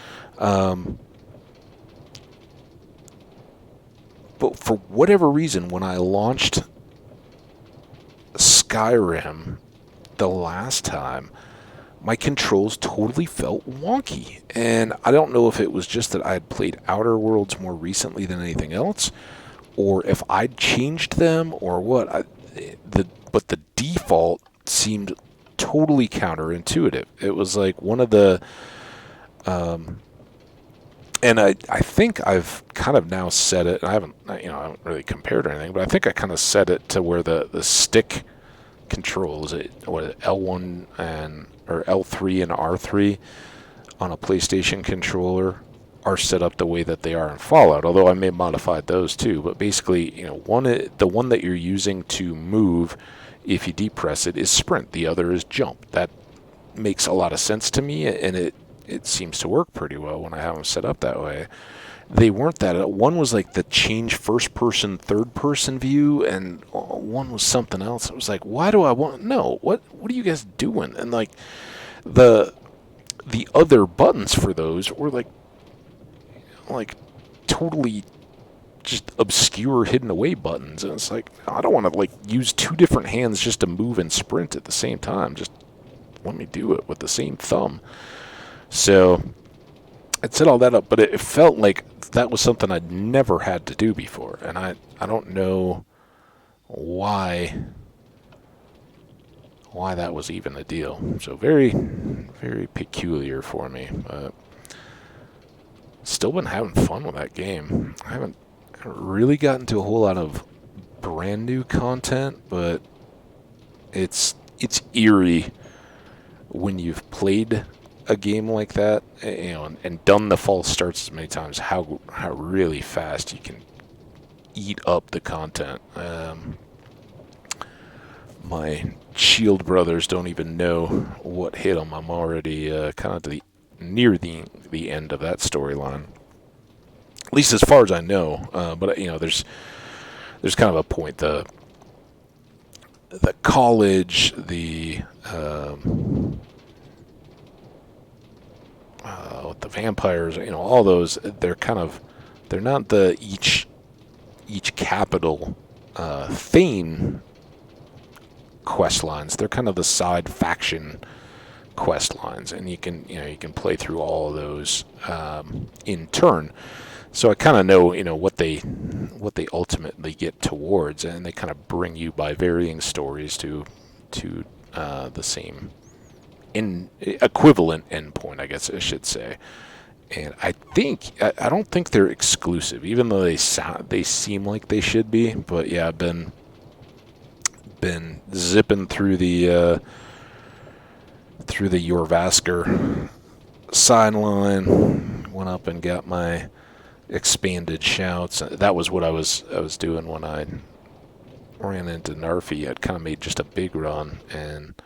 But for whatever reason, when I launched Skyrim the last time, my controls totally felt wonky. And I don't know if it was just that I had played Outer Worlds more recently than anything else, or if I'd changed them, or what. But the default seemed totally counterintuitive. It was like one of the... and I think I've kind of now set it, I haven't really compared or anything, but I think I kind of set it to where the stick controls, L1 or L3 and R3 on a PlayStation controller are set up the way that they are in Fallout, although I may have modified those too. But basically, the one that you're using to move, if you depress it, is sprint. The other is jump. That makes a lot of sense to me, and it seems to work pretty well when I have them set up that way. They weren't that. One was like the change first-person, third-person view, and one was something else. It was like, why do I want... No, what are you guys doing? And like the other buttons for those were like totally just obscure, hidden away buttons. And it's like, I don't want to like use two different hands just to move and sprint at the same time. Just let me do it with the same thumb. So I set all that up, but it felt like that was something I'd never had to do before, and I don't know why that was even a deal. So very, very peculiar for me, but still been having fun with that game. I haven't really gotten to a whole lot of brand new content, but it's eerie when you've played a game like that, and done the false starts as many times, how really fast you can eat up the content. My shield brothers don't even know what hit them. I'm already kind of near the end of that storyline, at least as far as I know. But there's kind of a point. The college, with the vampires, all those, they're not the each capital theme quest lines. They're kind of the side faction quest lines, and you can play through all of those in turn. So I kind of know what they ultimately get towards, and they kind of bring you by varying stories to the same equivalent endpoint, I guess I should say. And I don't think they're exclusive, even though they seem like they should be. But yeah, I've been zipping through the Yorvasker sign line. Went up and got my expanded shouts. That was what I was doing when I ran into Narfi. I'd kind of made just a big run, and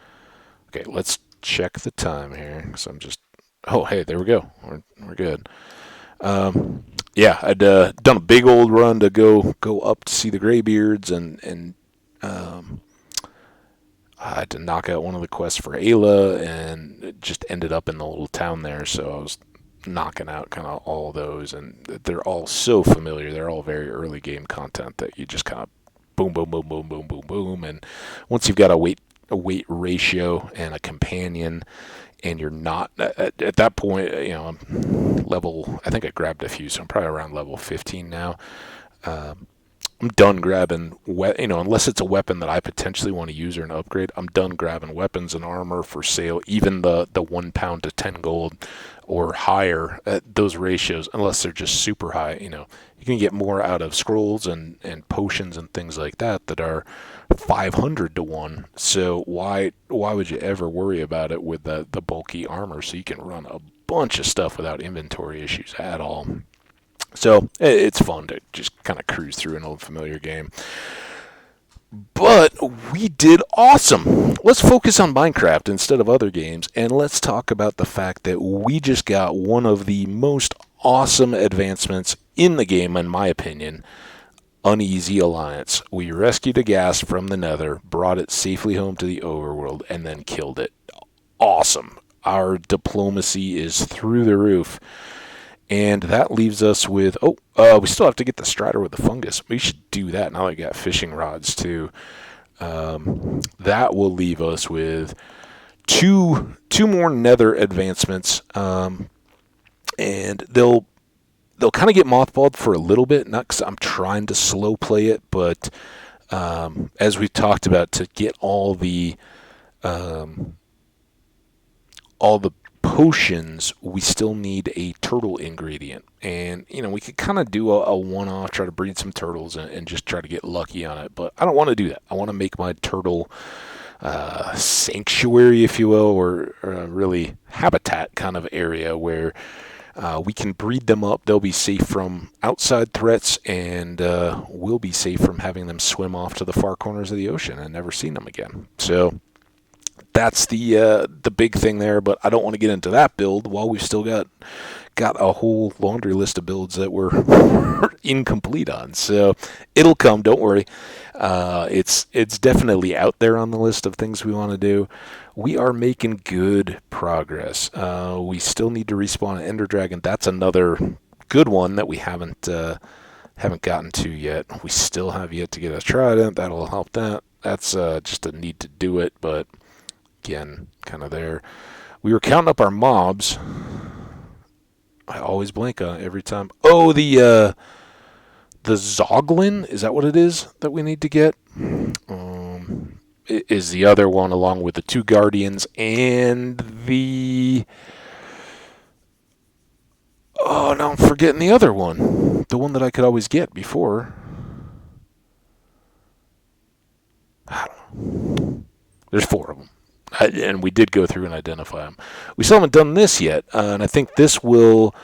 okay, let's check the time here, because I'm just... Oh, hey, there we go. We're good. Yeah, I'd done a big old run to go up to see the Greybeards, and I had to knock out one of the quests for Ayla, and it just ended up in the little town there. So I was knocking out kind of all those, and they're all so familiar. They're all very early game content that you just kind of boom, boom, boom, boom, boom, boom, boom, and once you've got a weight ratio and a companion, and you're not at that point, I'm level. I think I grabbed a few, so I'm probably around level 15 now. Um, I'm done grabbing, unless it's a weapon that I potentially want to use or an upgrade. I'm done grabbing weapons and armor for sale, even the 1 pound to 10 gold or higher at those ratios, unless they're just super high. You can get more out of scrolls and potions and things like that are 500 to 1. So why would you ever worry about it with the bulky armor? So you can run a bunch of stuff without inventory issues at all. So it's fun to just kind of cruise through an old familiar game. But we did awesome. Let's focus on Minecraft instead of other games, and let's talk about the fact that we just got one of the most awesome advancements in the game, in my opinion. Uneasy Alliance. We rescued a ghast from the nether, brought it safely home to the overworld, and then killed it. Awesome. Our diplomacy is through the roof. And that leaves us with, we still have to get the strider with the fungus. We should do that now that we got fishing rods too. That will leave us with two more nether advancements. And they'll kind of get mothballed for a little bit, not because I'm trying to slow play it, but as we talked about, to get all the potions, we still need a turtle ingredient. And, we could kind of do a one-off, try to breed some turtles and just try to get lucky on it. But I don't want to do that. I want to make my turtle sanctuary, if you will, or really habitat kind of area where we can breed them up. They'll be safe from outside threats, and we'll be safe from having them swim off to the far corners of the ocean and never seen them again. So that's the big thing there, but I don't want to get into that build while we've still got a whole laundry list of builds that we're incomplete on. So it'll come, don't worry. It's definitely out there on the list of things we want to do. We are making good progress. We still need to respawn an Ender Dragon. That's another good one that we haven't gotten to yet. We still have yet to get a trident. That'll help that. That's just a need to do it, but again, kind of there. We were counting up our mobs. I always blank on it every time. Oh, the Zoglin, is that what it is that we need to get? Is the other one, along with the 2 guardians and the... Oh, now I'm forgetting the other one. The one that I could always get before. I don't know. There's 4 of them. And we did go through and identify them. We still haven't done this yet, and I think this will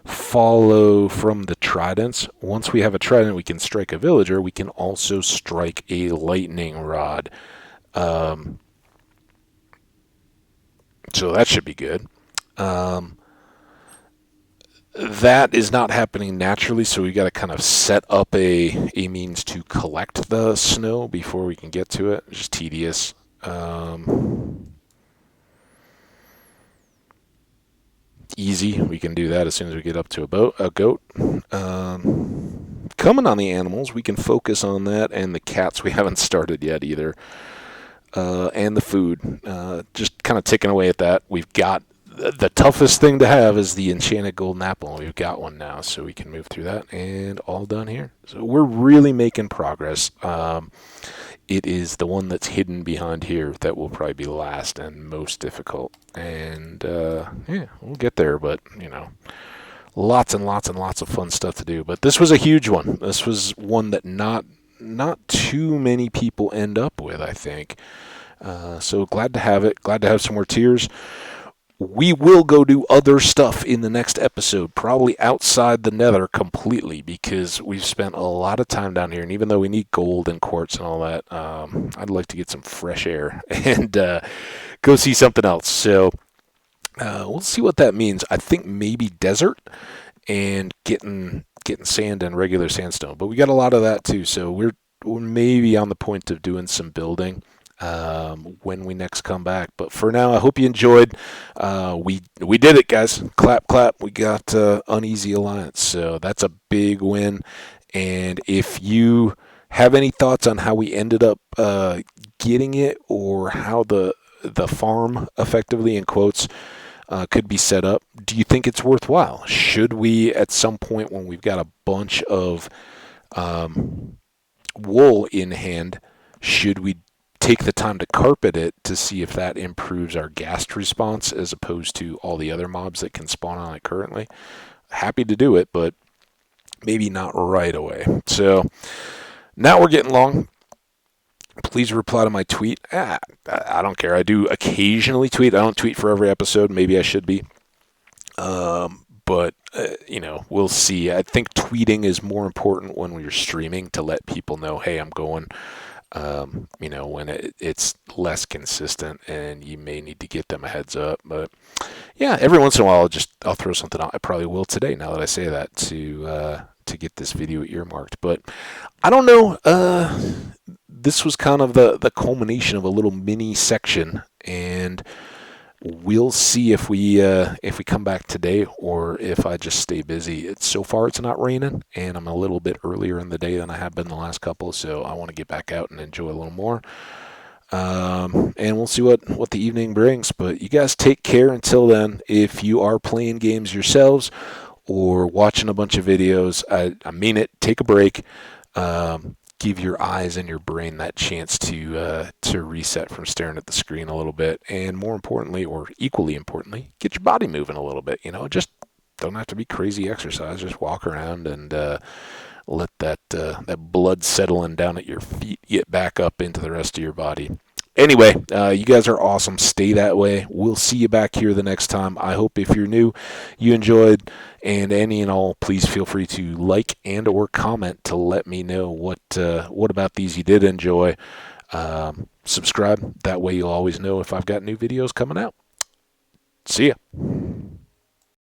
follow from the tridents. Once we have a trident, we can strike a villager. We can also strike a lightning rod. So that should be good. That is not happening naturally, so we got to kind of set up a means to collect the snow before we can get to it. It's just tedious. Easy. We can do that as soon as we get up to a goat. Coming on the animals, we can focus on that, and the cats we haven't started yet either. And the food. Just kind of ticking away at that. We've got the toughest thing to have is the enchanted golden apple. We've got one now, so we can move through that, and all done here. So we're really making progress. It is the one that's hidden behind here that will probably be last and most difficult. And, we'll get there, but, lots and lots and lots of fun stuff to do. But this was a huge one. This was one that not too many people end up with, I think. So glad to have it. Glad to have some more tiers. We will go do other stuff in the next episode, probably outside the nether completely, because we've spent a lot of time down here, and even though we need gold and quartz and all that, I'd like to get some fresh air and go see something else. So we'll see what that means. I think maybe desert and getting sand and regular sandstone, but we got a lot of that too, so we're maybe on the point of doing some building. when we next come back. But for now, I hope you enjoyed. We did it, guys. Clap, clap. We got Uneasy Alliance, so that's a big win. And if you have any thoughts on how we ended up getting it, or how the farm, effectively in quotes, could be set up, do you think it's worthwhile? Should we, at some point when we've got a bunch of um, wool in hand, should we take the time to carpet it to see if that improves our ghast response as opposed to all the other mobs that can spawn on it currently? Happy to do it, but maybe not right away. So now we're getting long. Please reply to my tweet. I don't care. I do occasionally tweet. I don't tweet for every episode. Maybe I should be. But we'll see. I think tweeting is more important when we're streaming to let people know, hey, I'm going. When it's less consistent, and you may need to get them a heads up. But yeah, every once in a while, I'll throw something out. I probably will today, now that I say that, to get this video earmarked. But I don't know. This was kind of the culmination of a little mini section, and we'll see if we come back today or if I just stay busy. So far it's not raining, and I'm a little bit earlier in the day than I have been the last couple, so I want to get back out and enjoy a little more. And we'll see what the evening brings. But you guys take care until then. If you are playing games yourselves or watching a bunch of videos, I mean it. Take a break. Give your eyes and your brain that chance to reset from staring at the screen a little bit, and more importantly, or equally importantly, get your body moving a little bit. Just don't have to be crazy exercise. Just walk around and let that blood settling down at your feet get back up into the rest of your body. Anyway, you guys are awesome. Stay that way. We'll see you back here the next time. I hope if you're new, you enjoyed. And any and all, please feel free to like and or comment to let me know what about these you did enjoy. Subscribe. That way you'll always know if I've got new videos coming out. See ya.